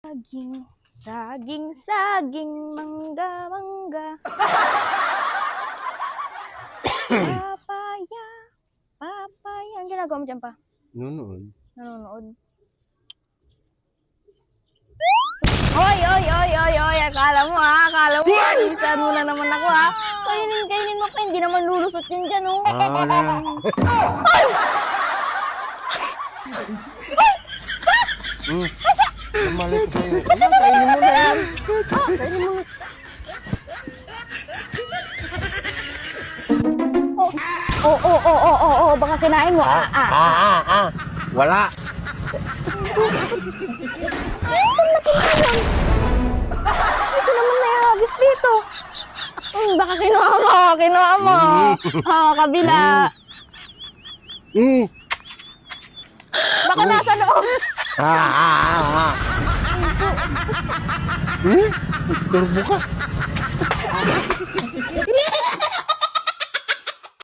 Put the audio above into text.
Saging, saging, saging, mangga, mangga. Papaya, papaya. Ang ginagawa mo dyan pa? Nanonood. Nanonood. Oy, oy, oy, oy, oy. Akala mo alisan mo na naman ako ha. Kainin mo pa. Hindi naman lulusot yun dyan oh. Mali ko sa'yo. Kainin mo na yan. Kainin mo. Baka kinain mo. Wala. Saan na pinanong? Ito naman may habis dito. Baka kinuha mo. Kabila. Baka nasa loob. Turbo ka.